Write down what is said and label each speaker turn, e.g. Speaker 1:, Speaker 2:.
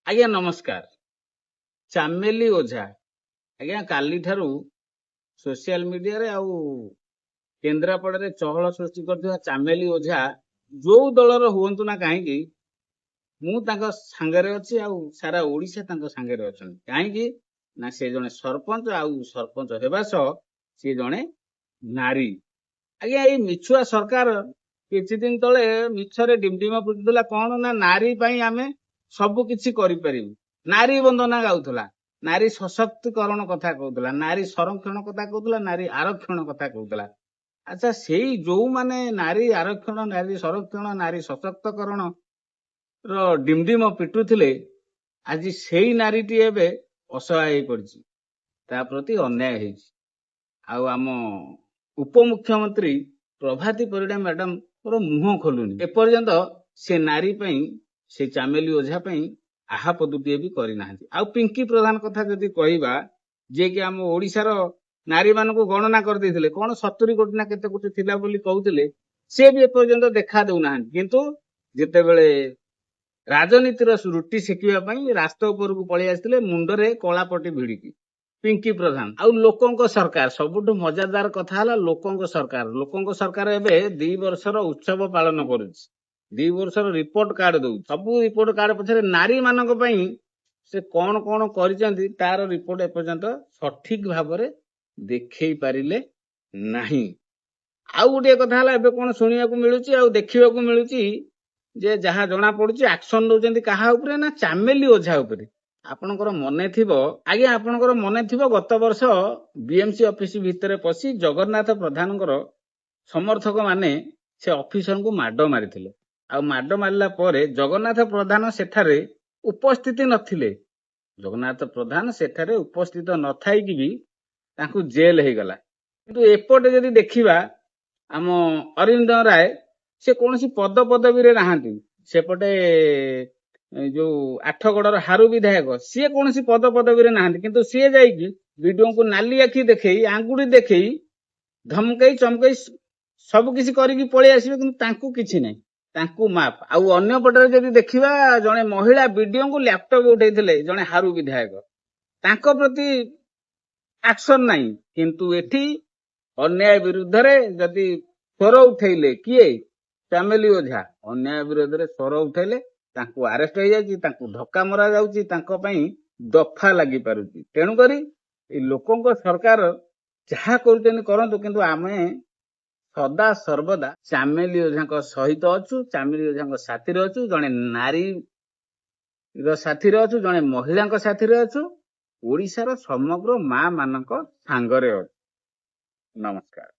Speaker 1: ଆଜ୍ଞା ନମସ୍କାର। ଚାମେଲି ଓଝା ଆଜ୍ଞା କାଲି ଠାରୁ ସୋସିଆଲ ମିଡିଆରେ ଆଉ କେନ୍ଦ୍ରାପଡ଼ାରେ ଚହଳ ସୃଷ୍ଟି କରୁଥିବା ଚାମେଲି ଓଝା ଯୋଉ ଦଳର ହୁଅନ୍ତୁ ନା କାହିଁକି ମୁଁ ତାଙ୍କ ସାଙ୍ଗରେ ଅଛି ଆଉ ସାରା ଓଡିଶା ତାଙ୍କ ସାଙ୍ଗରେ ଅଛନ୍ତି। କାହିଁକି ନା ସେ ଜଣେ ସରପଞ୍ଚ ଆଉ ସରପଞ୍ଚ ହେବା ସହ ସେ ଜଣେ ନାରୀ। ଆଜ୍ଞା ଏଇ ମିଛୁଆ ସରକାର କିଛି ଦିନ ତଳେ ମିଛରେ ଡିମଡିମ ପିଟୁଥିଲା କଣ ନା ନାରୀ ପାଇଁ ଆମେ ସବୁ କିଛି କରିପାରିବୁ। ନାରୀ ବନ୍ଦନା ଗାଉଥିଲା, ନାରୀ ସଶକ୍ତିକରଣ କଥା କହୁଥିଲା, ନାରୀ ସଂରକ୍ଷଣ କଥା କହୁଥିଲା, ନାରୀ ଆରକ୍ଷଣ କଥା କହୁଥିଲା। ଆଚ୍ଛା ସେଇ ଯୋଉମାନେ ନାରୀ ଆରକ୍ଷଣ, ନାରୀ ସଂରକ୍ଷଣ, ନାରୀ ସଶକ୍ତିକରଣ ର ଡିମଡିମ ପିଟୁଥିଲେ ଆଜି ସେଇ ନାରୀଟି ଏବେ ଅସହାୟ ହେଇ ପଡିଛି, ତା ପ୍ରତି ଅନ୍ୟାୟ ହେଇଛି। ଆଉ ଆମ ଉପମୁଖ୍ୟମନ୍ତ୍ରୀ ପ୍ରଭାତୀ ପରିଡ଼ା ମ୍ୟାଡାମଙ୍କର ମୁହଁ ଖୋଲୁନି ଏପର୍ଯ୍ୟନ୍ତ। ସେ ନାରୀ ପାଇଁ, ସେ ଚାମେଲି ଓଝା ପାଇଁ ଆହା ପଦୁଟିଏ ବି କରିନାହାନ୍ତି। ଆଉ ପିଙ୍କି ପ୍ରଧାନ କଥା ଯଦି କହିବା, ଯିଏକି ଆମ ଓଡିଶାର ନାରୀ ମାନଙ୍କୁ ଗଣନା କରିଦେଇଥିଲେ, କଣ 70 କୋଟି ନା କେତେ କୋଟି ଥିଲା ବୋଲି କହୁଥିଲେ, ସେ ବି ଏପର୍ଯ୍ୟନ୍ତ ଦେଖା ଦଉନାହାନ୍ତି। କିନ୍ତୁ ଯେତେବେଳେ ରାଜନୀତିର ରୁଟି ସେକିବା ପାଇଁ ରାସ୍ତା ଉପରକୁ ପଳେଇ ଆସିଥିଲେ ମୁଣ୍ଡରେ କଳାପଟି ଭିଡିକି ପିଙ୍କି ପ୍ରଧାନ। ଆଉ ଲୋକଙ୍କ ସରକାର, ସବୁଠୁ ମଜାଦାର କଥା ହେଲା ଲୋକଙ୍କ ସରକାର ଏବେ 2 ବର୍ଷର ଉତ୍ସବ ପାଳନ କରୁଛି, 2 ବର୍ଷର ରିପୋର୍ଟ କାର୍ଡ ଦଉଛି। ସବୁ ରିପୋର୍ଟ କାର୍ଡ ପଛରେ ନାରୀ ମାନଙ୍କ ପାଇଁ ସେ କଣ କଣ କରିଛନ୍ତି ତାର ରିପୋର୍ଟ ଏପର୍ଯ୍ୟନ୍ତ ସଠିକ ଭାବରେ ଦେଖେଇ ପାରିଲେ ନାହିଁ। ଆଉ ଗୋଟିଏ କଥା ହେଲା, ଏବେ କଣ ଶୁଣିବାକୁ ମିଳୁଛି ଆଉ ଦେଖିବାକୁ ମିଳୁଛି ଯେ ଯାହା ଜଣା ପଡୁଛି ଆକ୍ସନ ନଉଛନ୍ତି କାହା ଉପରେ ନା ଚାମେଲି ଓଝା ଉପରେ। ଆପଣଙ୍କର ମନେ ଥିବ ଆଜ୍ଞା, ଆପଣଙ୍କର ମନେ ଥିବ ଗତ ବର୍ଷ ବିଏମସି ଅଫିସ ଭିତରେ ପଶି ଜଗନ୍ନାଥ ପ୍ରଧାନଙ୍କର ସମର୍ଥକ ମାନେ ସେ ଅଫିସରଙ୍କୁ ମାଡ ମାରିଥିଲେ। ଆଉ ମାଡ ମାରିଲା ପରେ ଜଗନ୍ନାଥ ପ୍ରଧାନ ସେଠାରେ ଉପସ୍ଥିତି ନଥିଲେ। ଜଗନ୍ନାଥ ପ୍ରଧାନ ସେଠାରେ ଉପସ୍ଥିତ ନଥାଇକି ବି ତାଙ୍କୁ ଜେଲ ହେଇଗଲା। କିନ୍ତୁ ଏପଟେ ଯଦି ଦେଖିବା, ଆମ ଅରିନ୍ଦମ ରାୟ ସେ କୌଣସି ପଦ ପଦବୀରେ ନାହାନ୍ତି। ସେପଟେ ଯୋଉ ଆଠଗଡର ହାରୁ ବିଧାୟକ ସିଏ କୌଣସି ପଦ ପଦବୀରେ ନାହାନ୍ତି, କିନ୍ତୁ ସିଏ ଯାଇକି ଭିଡିଓଙ୍କୁ ନାଲି ଆଖି ଦେଖେଇ, ଆଙ୍ଗୁଠି ଦେଖେଇ, ଧମକେଇ ଚମକେଇ ସବୁ କିଛି କରିକି ପଳେଇ ଆସିବେ, କିନ୍ତୁ ତାଙ୍କୁ କିଛି ନାହିଁ, ତାଙ୍କୁ ମାପ। ଆଉ ଅନ୍ୟ ପଟରେ ଯଦି ଦେଖିବା, ଜଣେ ମହିଳା ବିଡିଓଙ୍କୁ ଲ୍ୟାପଟପ ଉଠେଇଥିଲେ ଜଣେ ହାରୁ ବିଧାୟକ, ତାଙ୍କ ପ୍ରତି ଆକ୍ସନ ନାହିଁ। କିନ୍ତୁ ଏଠି ଅନ୍ୟାୟ ବିରୁଦ୍ଧରେ ଯଦି ସ୍ୱର ଉଠେଇଲେ କିଏ, ଚାମେଲି ଓଝା ଅନ୍ୟାୟ ବିରୋଧରେ ସ୍ୱର ଉଠେଇଲେ ତାଙ୍କୁ ଆରେଷ୍ଟ ହେଇଯାଉଛି, ତାଙ୍କୁ ଧକ୍କା ମରା ଯାଉଛି, ତାଙ୍କ ପାଇଁ ଦଫା ଲାଗି ପାରୁଛି। ତେଣୁକରି ଏଇ ଲୋକଙ୍କ ସରକାର ଯାହା କରୁଛନ୍ତି କରନ୍ତୁ, କିନ୍ତୁ ଆମେ ସଦା ସର୍ବଦା ଚାମେଲି ଓଝାଙ୍କ ସହିତ ଅଛୁ, ଚାମେଲି ଓଝାଙ୍କ ସାଥିରେ ଅଛୁ, ଜଣେ ନାରୀର ସାଥିରେ ଅଛୁ, ଜଣେ ମହିଳାଙ୍କ ସାଥିରେ ଅଛୁ, ଓଡିଶାର ସମଗ୍ର ମା ମାନଙ୍କ ସାଙ୍ଗରେ ଅଛୁ। ନମସ୍କାର।